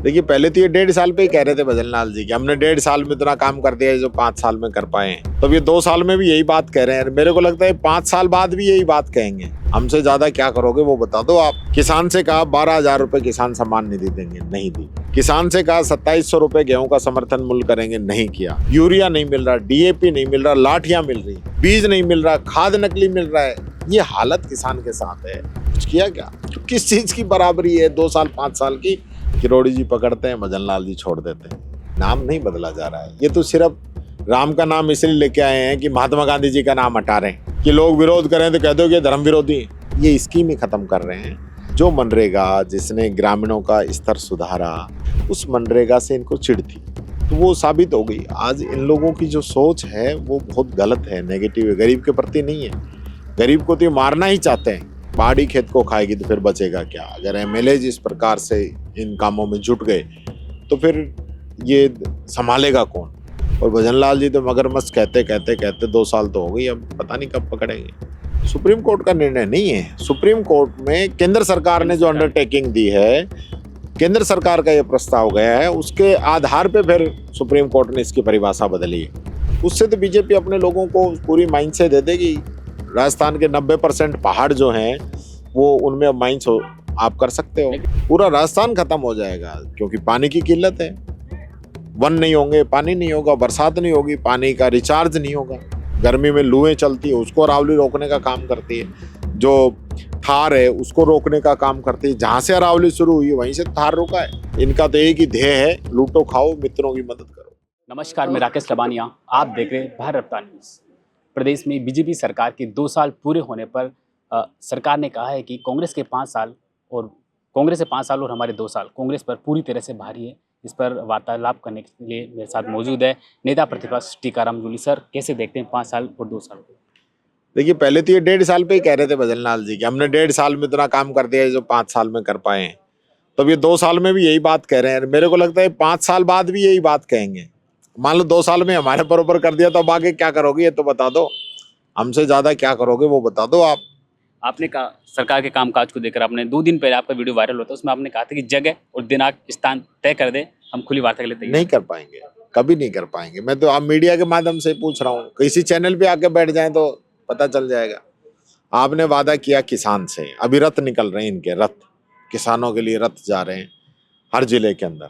देखिए, पहले तो ये 1.5 साल पे ही कह रहे थे भजन लाल जी कि हमने 1.5 साल में इतना काम कर दिया है जो 5 साल में कर पाए हैं। तो अब ये 2 साल में भी यही बात कह रहे हैं। मेरे को लगता है 5 साल बाद भी यही बात कहेंगे। हमसे ज्यादा क्या करोगे वो बता दो आप। किसान से कहा 12,000 रुपए किसान सम्मान निधि देंगे, नहीं दी। किसान से कहा 2700 रुपए गेहूं का समर्थन मूल्य करेंगे, नहीं किया। यूरिया नहीं मिल रहा, डीएपी नहीं मिल रहा, लाठियां मिल रही, बीज नहीं मिल रहा, खाद नकली मिल रहा है। ये हालत किसान के साथ है। कुछ किया क्या? किस चीज की बराबरी है 2 साल 5 साल की? किरोड़ी जी पकड़ते हैं, भजन लाल जी छोड़ देते हैं। नाम नहीं बदला जा रहा है। ये तो सिर्फ राम का नाम इसलिए लेके आए हैं कि महात्मा गांधी जी का नाम हटा रहे हैं कि लोग विरोध करें तो कह दो कि धर्म विरोधी। ये स्कीम ही खत्म कर रहे हैं। जो मनरेगा जिसने ग्रामीणों का स्तर सुधारा, उस मनरेगा से इनको चिढ़ थी, तो वो साबित हो गई। आज इन लोगों की जो सोच है वो बहुत गलत है, नेगेटिव है, गरीब के प्रति नहीं है। गरीब को तो ये मारना ही चाहते हैं। पहाड़ी खेत को खाएगी तो फिर बचेगा क्या? अगर एमएलए जिस प्रकार से इन कामों में जुट गए तो फिर ये संभालेगा कौन? और भजन लाल जी तो मगरमच्छ कहते कहते कहते 2 साल तो हो गई, अब पता नहीं कब पकड़ेंगे। सुप्रीम कोर्ट का निर्णय नहीं है। सुप्रीम कोर्ट में केंद्र सरकार ने जो अंडरटेकिंग दी है, केंद्र सरकार का ये प्रस्ताव गया है, उसके आधार पे फिर सुप्रीम कोर्ट ने इसकी परिभाषा बदली है। उससे तो बीजेपी अपने लोगों को पूरी माइंड से दे देगी। राजस्थान के 90% पहाड़ जो हैं वो उनमें अब माइंस आप कर सकते हो। पूरा राजस्थान खत्म हो जाएगा क्योंकि पानी की किल्लत है। वन नहीं होंगे, पानी नहीं होगा, बरसात नहीं होगी, पानी का रिचार्ज नहीं होगा। गर्मी में लूएं चलती है, उसको अरावली रोकने का काम करती है। जो थार है उसको रोकने का काम करती है। जहां से अरावली शुरू हुई वहीं से थार रुका है। इनका तो एक ही ध्येय है, लूटो खाओ, मित्रों की मदद करो। नमस्कार, मैं राकेश लबानिया, आप देख रहे हैं भारत रफ्तार न्यूज़। प्रदेश में बीजेपी सरकार के 2 साल पूरे होने पर सरकार ने कहा है कि कांग्रेस के 5 साल और कांग्रेस से 5 साल और हमारे 2 साल कांग्रेस पर पूरी तरह से भारी है। इस पर वार्तालाप करने के लिए मेरे साथ मौजूद है नेता प्रतिपक्ष टीकाराम जूली। सर, कैसे देखते हैं 5 साल और 2 साल को? देखिए, पहले तो ये 1.5 साल पे ही कह रहे थे भजन लाल जी कि हमने 1.5 साल में इतना काम कर दिया है जो 5 साल में कर पाए हैं। तो अब ये 2 साल में भी यही बात कह रहे हैं। मेरे को लगता है 5 साल बाद भी यही बात कहेंगे। मान लो 2 साल में हमारे बराबर कर दिया तो अब आगे क्या करोगे ये तो बता दो। हमसे ज्यादा क्या करोगे वो बता दो आप। आपने कहा सरकार के कामकाज को देखकर, आपने 2 दिन पहले आपका वीडियो वायरल होता है, उसमें आपने कहा था कि जगह और दिनांक स्थान तय कर दे, हम खुली वार्ता के लिए तैयार। नहीं कर पाएंगे, कभी नहीं कर पाएंगे। मैं तो आप मीडिया के माध्यम से पूछ रहा हूँ, किसी चैनल पे आके बैठ जाए तो पता चल जाएगा। आपने वादा किया किसान से, अभी रथ निकल रहे हैं इनके, रथ किसानों के लिए रथ जा रहे हैं हर जिले के अंदर।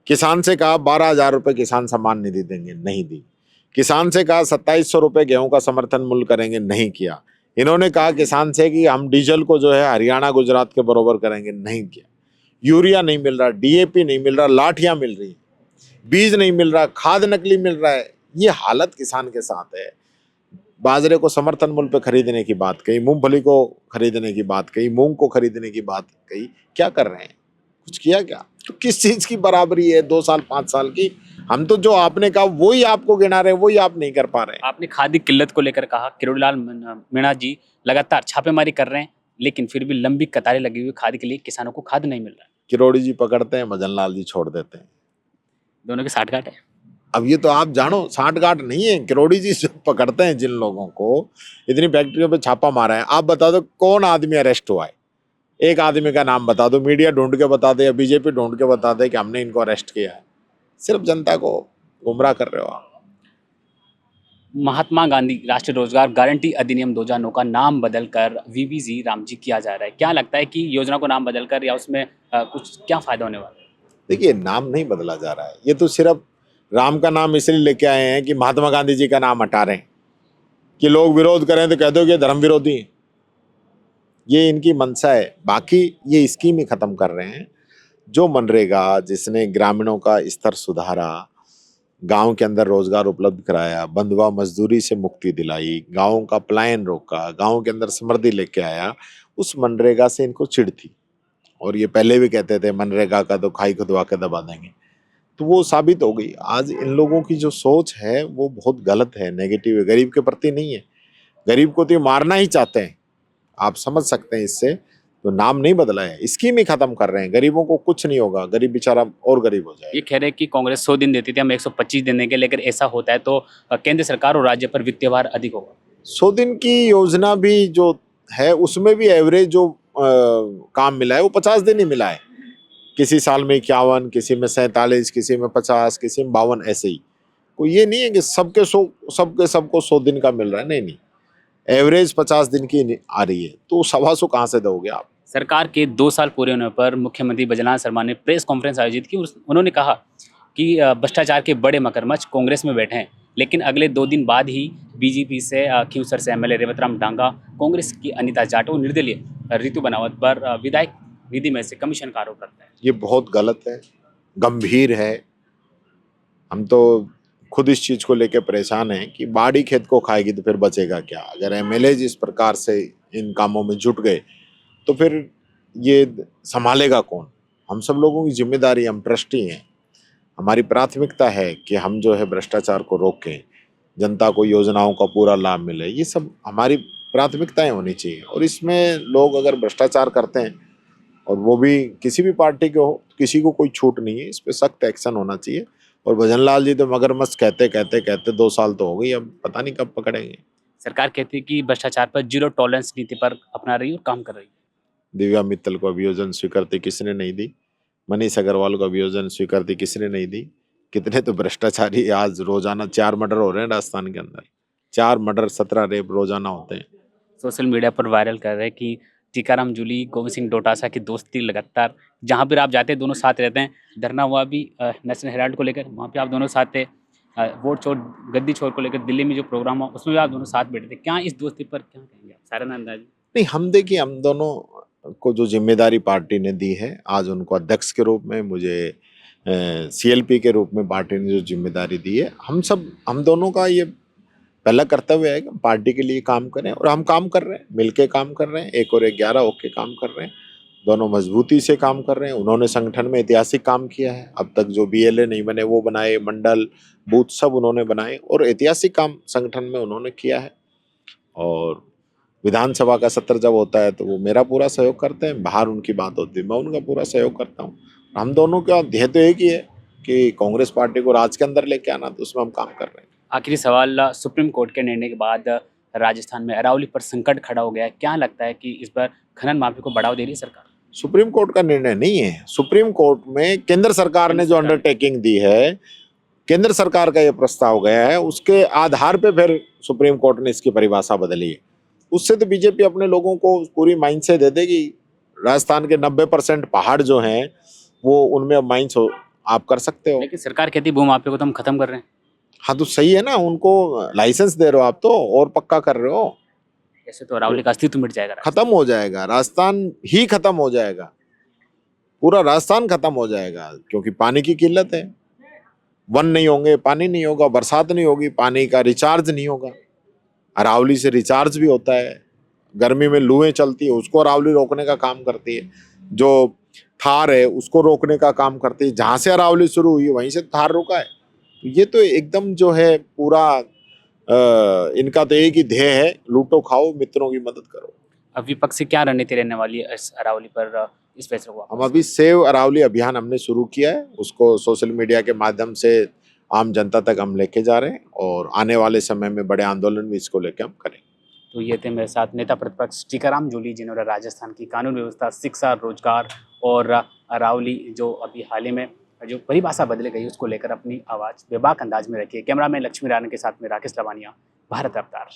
किसान से कहा 12,000 रुपए किसान सम्मान निधि देंगे, नहीं दी। किसान से कहा 2700 रुपए गेहूं का समर्थन मूल्य करेंगे, नहीं किया। इन्होंने कहा किसान से कि हम डीजल को जो है हरियाणा गुजरात के बराबर करेंगे, नहीं किया। यूरिया नहीं मिल रहा, डीएपी नहीं मिल रहा, लाठियां मिल रही, बीज नहीं मिल रहा, खाद नकली मिल रहा है। ये हालत किसान के साथ है। बाजरे को समर्थन मूल्य पे खरीदने की बात कही, मूंगफली को खरीदने की बात कही, मूंग को खरीदने की बात कही। क्या कर रहे हैं? कुछ किया क्या? तो किस चीज की बराबरी है 2 साल 5 साल की? हम तो जो आपने कहा वही आपको गिना रहे हैं, वही आप नहीं कर पा रहे हैं। आपने खादी किल्लत को लेकर कहा, किरोड़ीलाल मीणा जी लगातार छापेमारी कर रहे हैं, लेकिन फिर भी लंबी कतारें लगी हुई खाद के लिए, किसानों को खाद नहीं मिल रहा है। किरोड़ी जी पकड़ते हैं, भजन लाल जी छोड़ देते हैं। दोनों की साठगांठ है। अब ये तो आप जानो, साठगांठ नहीं है। किरोड़ी जी जो पकड़ते हैं जिन लोगों को, इतनी फैक्ट्रियों पे छापा मारा है, आप बता दो कौन आदमी अरेस्ट हुआ है? एक आदमी का नाम बता दो, मीडिया ढूंढ के बता दे या बीजेपी ढूंढ के बता दे कि हमने इनको अरेस्ट किया है। सिर्फ जनता को गुमराह कर रहे हो आप। महात्मा गांधी राष्ट्रीय रोजगार गारंटी अधिनियम 2009 का नाम बदलकर वीबीजी रामजी किया जा रहा है। क्या लगता है कि योजना को नाम बदलकर या उसमें कुछ क्या फायदा होने वाला है? देखिए, नाम नहीं बदला जा रहा है। ये तो सिर्फ राम का नाम इसलिए लेके आए हैं कि महात्मा गांधी जी का नाम हटा रहे हैं कि लोग विरोध करें तो कह दो कि धर्म विरोधी हैं। ये इनकी मंशा है। बाकी ये स्कीम ही खत्म कर रहे हैं। जो मनरेगा जिसने ग्रामीणों का स्तर सुधारा, गांव के अंदर रोजगार उपलब्ध कराया, बंधुआ मजदूरी से मुक्ति दिलाई, गांवों का पलायन रोका, गांव के अंदर समृद्धि लेके आया, उस मनरेगा से इनको चिढ़ थी। और ये पहले भी कहते थे मनरेगा का तो खाई खुदवा के दबा देंगे। तो वो साबित हो गई। आज इन लोगों की जो सोच है वो बहुत गलत है, नेगेटिव है, गरीब के प्रति नहीं है। गरीब को तो ये मारना ही चाहते हैं। आप समझ सकते हैं इससे। तो नाम नहीं बदला है, स्कीम ही खत्म कर रहे हैं। गरीबों को कुछ नहीं होगा, गरीब बेचारा और गरीब हो जाएगा। ये कह रहे हैं कि कांग्रेस 100 दिन देती थी, हम 125 दिन देंगे, लेकिन ऐसा होता है तो केंद्र सरकार और राज्य पर वित्तीय भार अधिक होगा। 100 दिन की योजना भी जो है उसमें भी एवरेज जो काम मिला है वो 50 दिन ही मिला है। किसी साल में 51, किसी में 47, किसी में 50, किसी में 52, ऐसे ही। कोई ये नहीं है कि सबको 100 दिन का मिल रहा है, नहीं नहीं, एवरेज 50 दिन की आ रही है, तो 125 कहाँ से दोगे आप? सरकार के 2 साल पूरे होने पर मुख्यमंत्री बैजनाथ शर्मा ने प्रेस कॉन्फ्रेंस आयोजित की। उन्होंने कहा कि भ्रष्टाचार के बड़े मगरमच्छ कांग्रेस में बैठे हैं, लेकिन अगले 2 दिन बाद ही बीजेपी से खींवसर से एमएलए रेवतराम डांगा, कांग्रेस की अनिता जाटव, निर्दलीय रितु बनावत पर विधायक निधि में से कमीशन का आरोप लगता है। ये बहुत गलत है, गंभीर है। हम तो खुद इस चीज को लेकर परेशान हैं कि बाड़ी खेत को खाएगी तो फिर बचेगा क्या? अगर एमएलए जिस प्रकार से इन कामों में जुट गए तो फिर ये संभालेगा कौन? हम सब लोगों की जिम्मेदारी, हम ट्रस्टी हैं, हमारी प्राथमिकता है कि हम जो है भ्रष्टाचार को रोकें, जनता को योजनाओं का पूरा लाभ मिले, ये सब हमारी प्राथमिकताएं होनी चाहिए। और इसमें लोग अगर भ्रष्टाचार करते हैं, और वो भी किसी भी पार्टी के हो, किसी को कोई छूट नहीं है, इस पे सख्त एक्शन होना चाहिए। और भजनलाल जी तो मगरमच्छ कहते 2 साल तो हो गई, अब पता नहीं कब पकड़ेंगे। सरकार कहती है कि भ्रष्टाचार पर जीरो टॉलरेंस नीति पर अपना रही है और काम कर रही है। दिव्या मित्तल को अभियोजन स्वीकृति किसने नहीं दी? मनीष अग्रवाल को अभियोजन स्वीकृति किसने नहीं दी? कितने तो भ्रष्टाचारी आज रोजाना 4 मर्डर हो रहे हैं राजस्थान के अंदर, 4 मर्डर, 17 रेप रोजाना होते हैं। सोशल मीडिया पर वायरल कर रहे हैं कि टीकाराम जूली, गोविंद सिंह डोटासरा की दोस्ती लगातार, जहाँ पर आप जाते हैं दोनों साथ रहते हैं। धरना हुआ भी नेशनल हेराल्ड को लेकर, वहाँ पे आप दोनों साथ थे। वोट छोड़ गद्दी छोड़ को लेकर दिल्ली में जो प्रोग्राम हुआ उसमें भी आप दोनों साथ बैठे थे। क्या इस दोस्ती पर क्या कहेंगे आप? सारा अंदाज नहीं, हम देखिए, हम दोनों को जो जिम्मेदारी पार्टी ने दी है, आज उनको अध्यक्ष के रूप में, मुझे सीएलपी के रूप में पार्टी ने जो जिम्मेदारी दी है, हम दोनों का ये पहला कर्तव्य है कि हम पार्टी के लिए काम करें, और हम काम कर रहे हैं, मिलके काम कर रहे हैं, 1 और 1 11 होके काम कर रहे हैं, दोनों मजबूती से काम कर रहे हैं। उन्होंने संगठन में ऐतिहासिक काम किया है, अब तक जो बीएलए नहीं बने वो बनाए, मंडल बूथ सब उन्होंने बनाए, और ऐतिहासिक काम संगठन में उन्होंने किया है। और विधानसभा का सत्र जब होता है तो वो मेरा पूरा सहयोग करते हैं, बाहर उनकी बात होती है मैं उनका पूरा सहयोग करता हूँ। हम दोनों का ध्येय तो एक ही है कि कांग्रेस पार्टी को राज के अंदर लेके आना, तो उसमें हम काम कर रहे हैं। आखिरी सवाल, सुप्रीम कोर्ट के निर्णय के बाद राजस्थान में अरावली पर संकट खड़ा हो गया है। क्या लगता है कि इस बार खनन माफी को बढ़ावा दे रही है सरकार? सुप्रीम कोर्ट का निर्णय नहीं है, सुप्रीम कोर्ट में केंद्र सरकार ने जो अंडरटेकिंग दी है, केंद्र सरकार का ये प्रस्ताव गया है, उसके आधार पे फिर सुप्रीम कोर्ट ने इसकी परिभाषा बदली है। उससे तो बीजेपी अपने लोगों को पूरी माइंड से दे देगी। राजस्थान के 90% पहाड़ जो हैं वो उनमें अब माइंस आप कर सकते हो। लेकिन सरकार कहती है भूमाफिया को तो हम खत्म कर रहे हैं। हाँ तो सही है ना, उनको लाइसेंस दे रहे हो आप तो, और पक्का कर रहे हो, ऐसे तो अरावली का अस्तित्व मिट जाएगा। खत्म हो जाएगा, राजस्थान ही खत्म हो जाएगा, पूरा राजस्थान खत्म हो जाएगा। क्योंकि पानी की किल्लत है, वन नहीं होंगे, पानी नहीं होगा, बरसात नहीं होगी, पानी का रिचार्ज नहीं होगा। अरावली से रिचार्ज भी होता है, गर्मी में लूएं चलती है, उसको अरावली रोकने का काम करती है। जो थार है उसको रोकने का काम करती है, जहां से अरावली शुरू हुई वहीं से थार रुका है। तो ये तो एकदम जो है पूरा इनका तो एक ही ध्येय है, लूटो खाओ, मित्रों की मदद करो। अब विपक्ष से क्या रणनीति रहने वाली है इस अरावली पर, इस फैसले को? हम अभी सेव अरावली अभियान हमने शुरू किया है, उसको सोशल मीडिया के माध्यम से आम जनता तक हम लेके जा रहे हैं, और आने वाले समय में बड़े आंदोलन भी इसको लेके हम करेंगे। तो ये थे मेरे साथ नेता प्रतिपक्ष टीकाराम जूली, जिन्होंने राजस्थान की कानून व्यवस्था, शिक्षा, रोजगार और अरावली जो अभी हाल ही में जो परिभाषा बदली गई उसको लेकर अपनी आवाज़ बेबाक अंदाज में रखी है। कैमरामैन लक्ष्मी राणा के साथ में राकेश लवानिया, भारत रफ्तार।